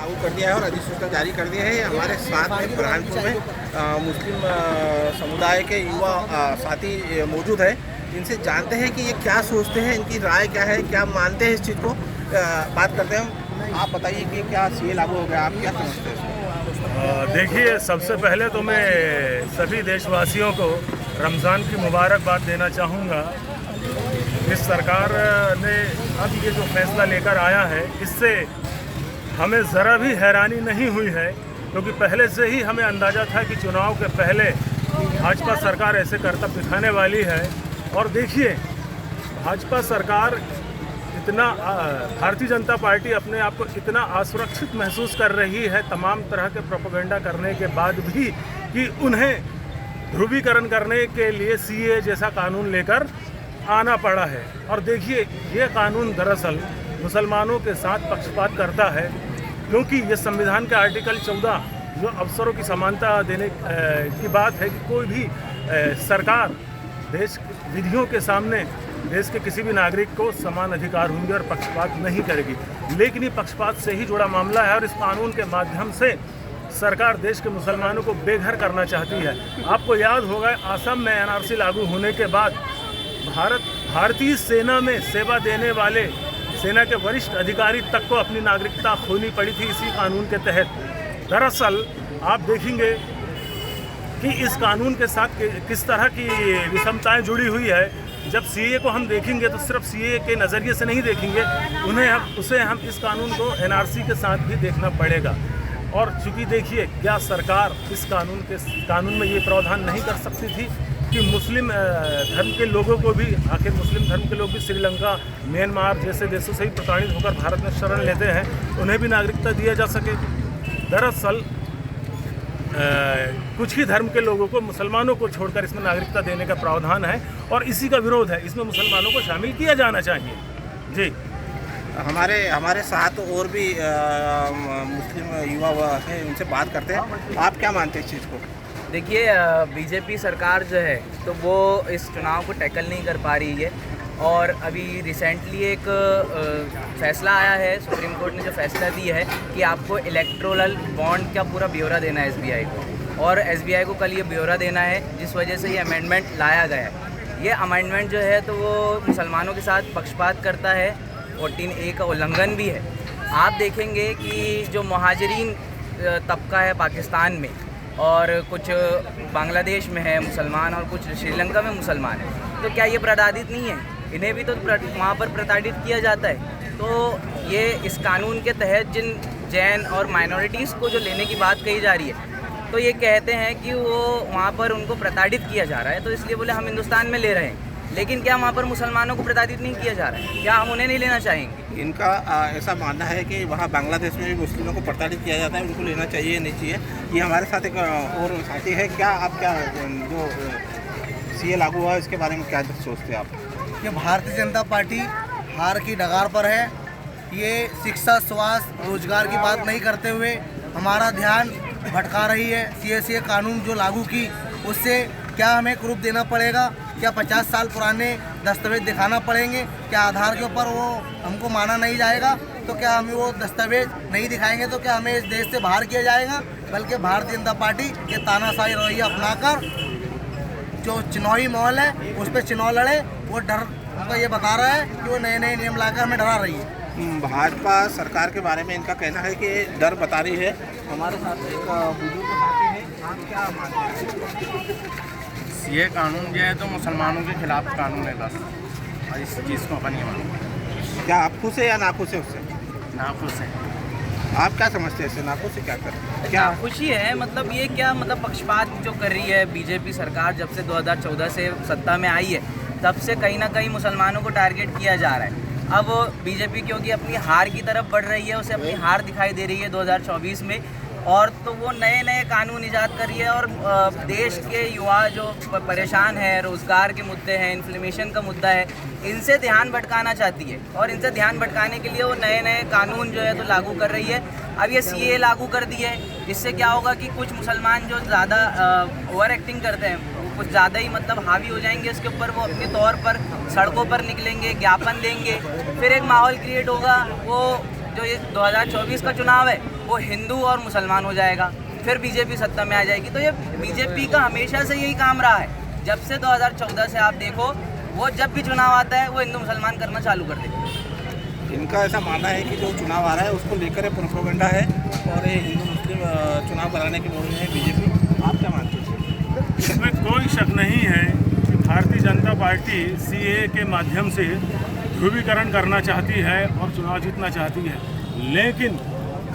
लागू कर दिया है और अधिसूचना जारी कर दिया है। हमारे साथ में बुरहानपुर में मुस्लिम समुदाय के युवा साथी मौजूद है। इनसे जानते हैं कि ये क्या सोचते हैं, इनकी राय क्या है, क्या मानते हैं इस चीज़ को। बात करते हैं। आप बताइए कि क्या सीए लागू हो गया, आप क्या समझते हैं इसको? देखिए, सबसे पहले तो मैं सभी देशवासियों को रमज़ान की मुबारकबाद देना चाहूँगा। इस सरकार ने अब ये जो फैसला लेकर आया है, इससे हमें ज़रा भी हैरानी नहीं हुई है, क्योंकि पहले से ही हमें अंदाज़ा था कि चुनाव के पहले भाजपा सरकार ऐसे करतब दिखाने वाली है। और देखिए, भाजपा सरकार इतना भारतीय जनता पार्टी अपने आप को इतना असुरक्षित महसूस कर रही है तमाम तरह के प्रोपेगेंडा करने के बाद भी, कि उन्हें ध्रुवीकरण करने के लिए सीए जैसा कानून लेकर आना पड़ा है। और देखिए, ये कानून दरअसल मुसलमानों के साथ पक्षपात करता है, क्योंकि ये संविधान के आर्टिकल 14 जो अवसरों की समानता देने की बात है कि कोई भी सरकार देश विधियों के सामने देश के किसी भी नागरिक को समान अधिकार होंगे और पक्षपात नहीं करेगी। लेकिन ये पक्षपात से ही जुड़ा मामला है और इस कानून के माध्यम से सरकार देश के मुसलमानों को बेघर करना चाहती है। आपको याद होगा, असम में एनआरसी लागू होने के बाद भारतीय सेना में सेवा देने वाले सेना के वरिष्ठ अधिकारी तक को अपनी नागरिकता खोनी पड़ी थी इसी कानून के तहत। दरअसल आप देखेंगे कि इस कानून के साथ किस तरह की विषमताएं जुड़ी हुई है। जब सीए को हम देखेंगे तो सिर्फ सीए के नज़रिए से नहीं देखेंगे, उसे हम इस कानून को एनआरसी के साथ भी देखना पड़ेगा। और चूँकि देखिए, क्या सरकार इस कानून में ये प्रावधान नहीं कर सकती थी कि मुस्लिम धर्म के लोगों को भी, आखिर मुस्लिम धर्म के लोग भी श्रीलंका, म्यांमार जैसे देशों से ही प्रताड़ित होकर भारत में शरण लेते हैं, उन्हें भी नागरिकता दिया जा सके। दरअसल कुछ ही धर्म के लोगों को, मुसलमानों को छोड़कर इसमें नागरिकता देने का प्रावधान है और इसी का विरोध है। इसमें मुसलमानों को शामिल किया जाना चाहिए। जी, हमारे साथ और भी मुस्लिम युवा हैं, उनसे बात करते हैं। आप क्या मानते हैं इस चीज़ को? देखिए, बीजेपी सरकार जो है तो वो इस चुनाव को टैकल नहीं कर पा रही है। और अभी रिसेंटली एक फ़ैसला आया है, सुप्रीम कोर्ट ने जो फ़ैसला दिया है कि आपको इलेक्टोरल बॉन्ड का पूरा ब्यौरा देना है एसबीआई को, और एसबीआई को कल ये ब्यौरा देना है, जिस वजह से ये अमेंडमेंट लाया गया है। ये अमेंडमेंट जो है तो वो मुसलमानों के साथ पक्षपात करता है, 14A का उल्लंघन भी है। आप देखेंगे कि जो मुहाजिरीन तबका है पाकिस्तान में, और कुछ बांग्लादेश में है मुसलमान और कुछ श्रीलंका में मुसलमान है, तो क्या ये प्रताड़ित नहीं है? इन्हें भी तो वहाँ पर प्रताड़ित किया जाता है। तो ये इस कानून के तहत जिन जैन और माइनॉरिटीज़ को जो लेने की बात कही जा रही है, तो ये कहते हैं कि वो वहाँ पर उनको प्रताड़ित किया जा रहा है, तो इसलिए बोले हम हिंदुस्तान में ले रहे हैं। लेकिन क्या वहाँ पर मुसलमानों को प्रताड़ित नहीं किया जा रहा है? क्या हम उन्हें नहीं लेना चाहेंगे? इनका ऐसा मानना है कि वहाँ बांग्लादेश में भी मुस्लिमों को प्रताड़ित किया जाता है, उनको लेना चाहिए या नहीं चाहिए। ये हमारे साथ एक और साथी है। क्या आप जो सीए लागू हुआ इसके बारे में क्या सोचते हैं आप? कि भारतीय जनता पार्टी हार की डगार पर है। ये शिक्षा, स्वास्थ्य, रोजगार की बात नहीं करते हुए हमारा ध्यान भटका रही है। सीए कानून जो लागू की, उससे क्या हमें प्रूफ देना पड़ेगा? क्या 50 साल पुराने दस्तावेज दिखाना पड़ेंगे? क्या आधार के ऊपर वो हमको माना नहीं जाएगा? तो क्या हमें वो दस्तावेज नहीं दिखाएंगे तो क्या हमें इस देश से बाहर किया जाएगा? बल्कि भारतीय जनता पार्टी ये तानाशाही रवैया अपनाकर जो चुनावी माहौल है उस पर चुनाव लड़े, वो डर उनका ये बता रहा है कि वो नए नए नियम लाकर हमें डरा रही है। भाजपा सरकार के बारे में इनका कहना है कि डर बता रही है। हमारे साथ एक बुजुर्ग साथी है। आप क्या मानते हैं? ये कानून जो है तो मुसलमानों के खिलाफ कानून है बस, और इस चीज़ को अपन नहीं मानते। क्या आप खुश है या नाखुश है उससे? नाखुश है। आप क्या समझते हैं इससे? नाखुश से क्या करें? क्या खुशी है? मतलब ये क्या, मतलब पक्षपात जो कर रही है बीजेपी सरकार, जब से 2014 से सत्ता में आई है तब से कहीं ना कहीं मुसलमानों को टारगेट किया जा रहा है। अब बीजेपी क्योंकि अपनी हार की तरफ बढ़ रही है, उसे अपनी हार दिखाई दे रही है 2024 में, और तो वो नए नए कानून ईजाद कर रही है। और देश के युवा जो परेशान है, रोज़गार के मुद्दे हैं, इन्फ्लेमेशन का मुद्दा है, इनसे ध्यान भटकाना चाहती है। और इनसे ध्यान भटकाने के लिए वो नए नए कानून जो है तो लागू कर रही है। अब ये सीए लागू कर दी है, इससे क्या होगा कि कुछ मुसलमान जो ज़्यादा ओवर एक्टिंग करते हैं, कुछ ज़्यादा ही मतलब हावी हो जाएंगे इसके ऊपर, वो अपने तौर पर सड़कों पर निकलेंगे, ज्ञापन देंगे, फिर एक माहौल क्रिएट होगा। वो जो ये 2024 का चुनाव है वो हिंदू और मुसलमान हो जाएगा, फिर बीजेपी सत्ता में आ जाएगी। तो ये बीजेपी का हमेशा से यही काम रहा है। जब से 2014 से आप देखो, वो जब भी चुनाव आता है वो हिंदू मुसलमान करना चालू कर देते। इनका ऐसा मानना है कि जो चुनाव आ रहा है उसको लेकर प्रोपेगेंडा है और ये हिंदू मुस्लिम चुनाव कराने की मोहिम है बीजेपी। आप क्या मानते हैं? इसमें कोई शक नहीं है कि भारतीय जनता पार्टी सीएए के माध्यम से ध्रुवीकरण करना चाहती है और चुनाव जीतना चाहती है, लेकिन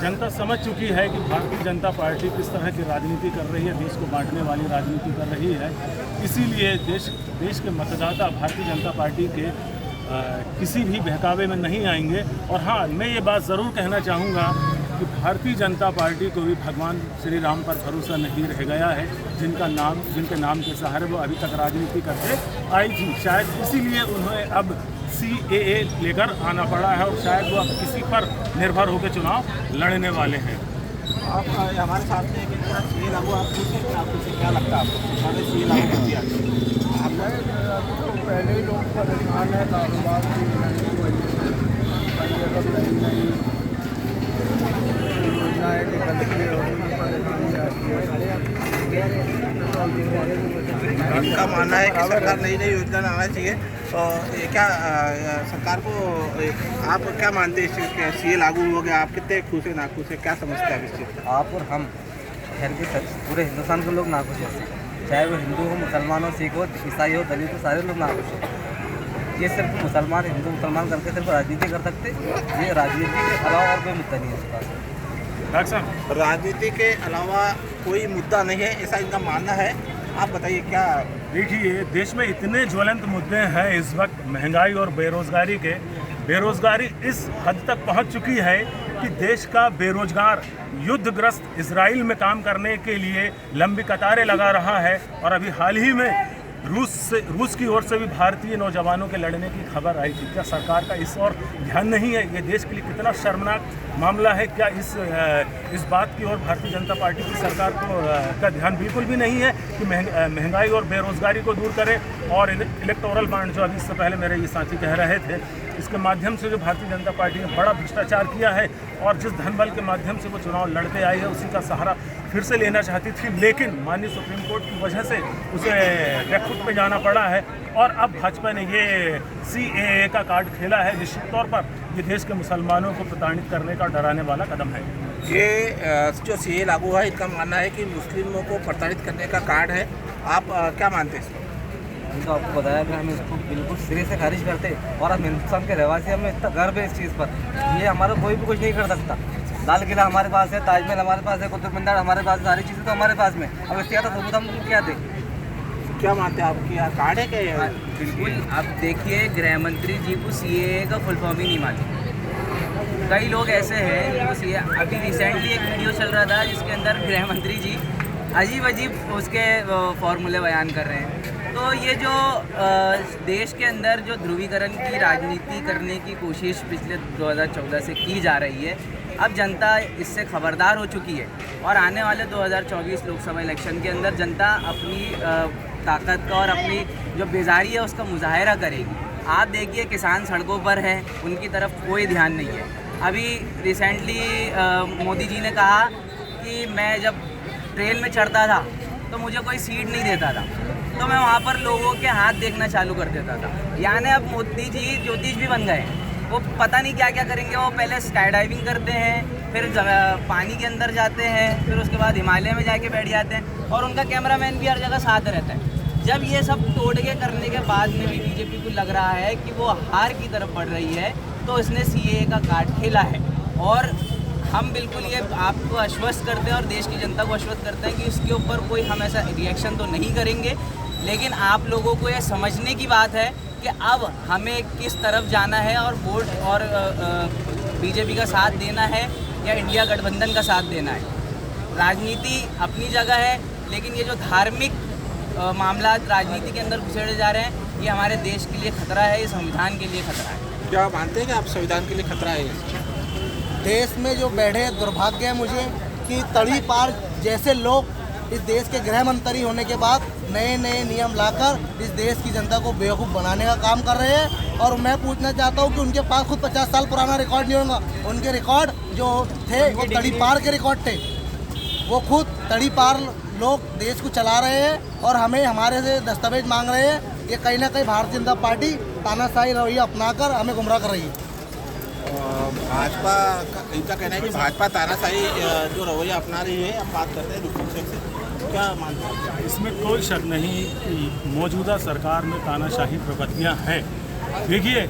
जनता समझ चुकी है कि भारतीय जनता पार्टी किस तरह की राजनीति कर रही है, देश को बांटने वाली राजनीति कर रही है। इसीलिए देश के मतदाता भारतीय जनता पार्टी के किसी भी बहकावे में नहीं आएंगे। और हाँ, मैं ये बात ज़रूर कहना चाहूँगा कि भारतीय जनता पार्टी को भी भगवान श्री राम पर भरोसा नहीं रह गया है, जिनके नाम के सहारे वो अभी तक राजनीति करते आई थी। शायद इसीलिए उन्हें अब CAA लेकर आना पड़ा है और शायद वो अब किसी पर निर्भर होकर चुनाव लड़ने वाले हैं। आप हमारे साथ में कि CAA लागू आपको क्या लगता है? आपको CAA लागू कर दिया तो पहले ही लोग परेशान है, कारोबार की नई योजनाएँ निकलती है, परेशानी आती है। इनका मानना है कि सरकार नई योजना लाना चाहिए। तो ये क्या सरकार को आप क्या मानते हैं इस चीज़ के? CAA लागू हो गया, आप कितने खुश हैं नाखुश हैं, क्या समझते हैं इस चीज़? आप और हम खैर के पूरे हिंदुस्तान के लोग नाखुश हैं, चाहे वो हिंदू हो, मुसलमान हो, सिख हो, ईसाई हो, दलित हो, सारे लोग नाखुश हैं। ये सिर्फ मुसलमान हिंदू मुसलमान करके सिर्फ राजनीति कर सकते, ये राजनीति के अलावा और कोई मुद्दा नहीं है इसके पास। राजनीति के अलावा कोई मुद्दा नहीं है, ऐसा इनका मानना है। आप बताइए क्या? देखिए, देश में इतने ज्वलंत मुद्दे हैं इस वक्त महंगाई और बेरोजगारी के। बेरोजगारी इस हद तक पहुंच चुकी है कि देश का बेरोजगार युद्धग्रस्त इजराइल में काम करने के लिए लंबी कतारें लगा रहा है। और अभी हाल ही में रूस की ओर से भी भारतीय नौजवानों के लड़ने की खबर आई थी। क्या सरकार का इस ओर ध्यान नहीं है? ये देश के लिए कितना शर्मनाक मामला है। क्या इस बात की ओर भारतीय जनता पार्टी की सरकार का ध्यान बिल्कुल भी नहीं है कि महंगाई और बेरोजगारी को दूर करें? और इलेक्टोरल बॉन्ड जो अभी इससे पहले मेरे ये साथी कह रहे थे, इसके माध्यम से जो भारतीय जनता पार्टी ने बड़ा भ्रष्टाचार किया है और जिस धनबल के माध्यम से वो चुनाव लड़ते आई है, उसी का सहारा फिर से लेना चाहती थी, लेकिन माननीय सुप्रीम कोर्ट की वजह से उसे बैकफुट पे जाना पड़ा है। और अब भाजपा ने ये CAA का कार्ड खेला है। निश्चित तौर पर ये देश के मुसलमानों को प्रताड़ित करने का डराने वाला कदम है। ये जो CAA लागू हुआ है, इनका मानना है कि मुस्लिमों को प्रताड़ित करने का कार्ड है। आप क्या मानते हैं? तो आपको बताया कि हम इसको बिल्कुल सिरे से खारिज करते और हम हिंदुस्तान के रहवासी, हमें इतना गर्व है इस चीज़ पर। ये हमारा कोई भी कुछ नहीं कर सकता। लाल किला हमारे पास है, ताजमहल हमारे पास है, कुतुब मीनार हमारे पास है, सारी चीज़ें तो हमारे पास में। अब इससे ज़्यादा सबूत हम क्या दें? क्या मानते हैं? आपकी कार्ड है क्या? बिल्कुल। अब देखिए, गृह मंत्री जी को CAA का फुल फॉर्म ही नहीं मालूम। कई लोग ऐसे हैं जिनको CAA, अभी रिसेंटली एक वीडियो चल रहा था जिसके अंदर गृह मंत्री जी अजीब अजीब उसके फॉर्मूले बयान कर रहे हैं। तो ये जो देश के अंदर जो ध्रुवीकरण की राजनीति करने की कोशिश पिछले 2014 से की जा रही है, अब जनता इससे खबरदार हो चुकी है। और आने वाले 2024 लोकसभा इलेक्शन के अंदर जनता अपनी ताकत का और अपनी जो बेजारी है उसका मुजाहरा करेगी। आप देखिए, किसान सड़कों पर हैं, उनकी तरफ कोई ध्यान नहीं है। अभी रिसेंटली मोदी जी ने कहा कि मैं जब ट्रेन में चढ़ता था तो मुझे कोई सीट नहीं देता था, तो मैं वहाँ पर लोगों के हाथ देखना चालू कर देता था। यानी अब मोदी जी ज्योतिष भी बन गए। वो पता नहीं क्या क्या करेंगे। वो पहले स्काई डाइविंग करते हैं, फिर पानी के अंदर जाते हैं, फिर उसके बाद हिमालय में जाके बैठ जाते हैं और उनका कैमरामैन भी हर जगह साथ रहता है। जब ये सब तोड़ के करने के बाद में भी बीजेपी को लग रहा है कि वो हार की तरफ बढ़ रही है, तो इसने CAA का कार्ड खेला है। और हम बिल्कुल ये आपको आश्वस्त करते हैं और देश की जनता को आश्वस्त करते हैं कि इसके ऊपर कोई हम ऐसा रिएक्शन तो नहीं करेंगे। लेकिन आप लोगों को ये समझने की बात है कि अब हमें किस तरफ जाना है और वोट और बीजेपी का साथ देना है या इंडिया गठबंधन का साथ देना है। राजनीति अपनी जगह है, लेकिन ये जो धार्मिक मामला राजनीति के अंदर घुसेड़े जा रहे हैं, ये हमारे देश के लिए खतरा है, ये संविधान के लिए खतरा है। क्या मानते हैं कि आप संविधान के लिए खतरा है? देश में जो बैठे दुर्भाग्य है मुझे कि तड़ी पार जैसे लोग इस देश के गृह मंत्री होने के बाद नए नए नियम लाकर इस देश की जनता को बेवकूफ़ बनाने का काम कर रहे हैं। और मैं पूछना चाहता हूँ कि उनके पास खुद 50 साल पुराना रिकॉर्ड नहीं होगा। उनके रिकॉर्ड जो थे वो तड़ी पार के रिकॉर्ड थे। वो खुद तड़ी पार लोग देश को चला रहे हैं और हमें हमारे से दस्तावेज मांग रहे हैं। ये कहीं ना कहीं भारतीय जनता पार्टी तानाशाही रवैया अपनाकर हमें गुमराह कर रही है। भाजपा इनका कहना है कि भाजपा तानाशाही जो रवैया अपना रही है। हम बात करते हैं विपक्ष से, क्या मानते हैं? इसमें कोई शक नहीं कि मौजूदा सरकार में तानाशाही प्रवृत्तियां हैं। देखिए,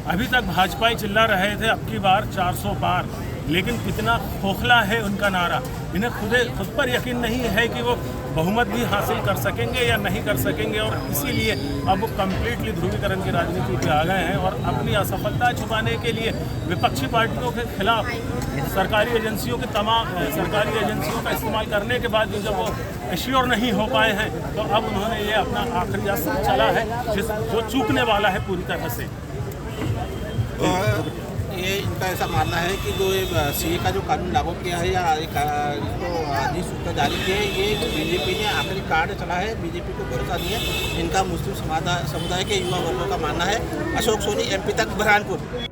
अभी तक भाजपा ही चिल्ला रहे थे अब की बार 400 पार, लेकिन कितना खोखला है उनका नारा। इन्हें खुद पर यकीन नहीं है कि वो बहुमत भी हासिल कर सकेंगे या नहीं कर सकेंगे, और इसीलिए अब वो कम्प्लीटली ध्रुवीकरण की राजनीति पे आ गए हैं और अपनी असफलता छुपाने के लिए विपक्षी पार्टियों के खिलाफ सरकारी एजेंसियों का इस्तेमाल करने के बाद भी जब वो एश्योर नहीं हो पाए हैं, तो अब उन्होंने ये अपना आखिरी अस्त्र चला है जो चूकने वाला है पूरी तरह से। ये इनका ऐसा मानना है कि जो ये सीए का जो कानून लागू किया है या इसको अधिसूचना जारी की है, ये बीजेपी ने आखिरी कार्ड चला है, बीजेपी को भरोसा दिया। इनका मुस्लिम समुदाय के युवा वर्गों का मानना है। अशोक सोनी, MP तक बुरहानपुर।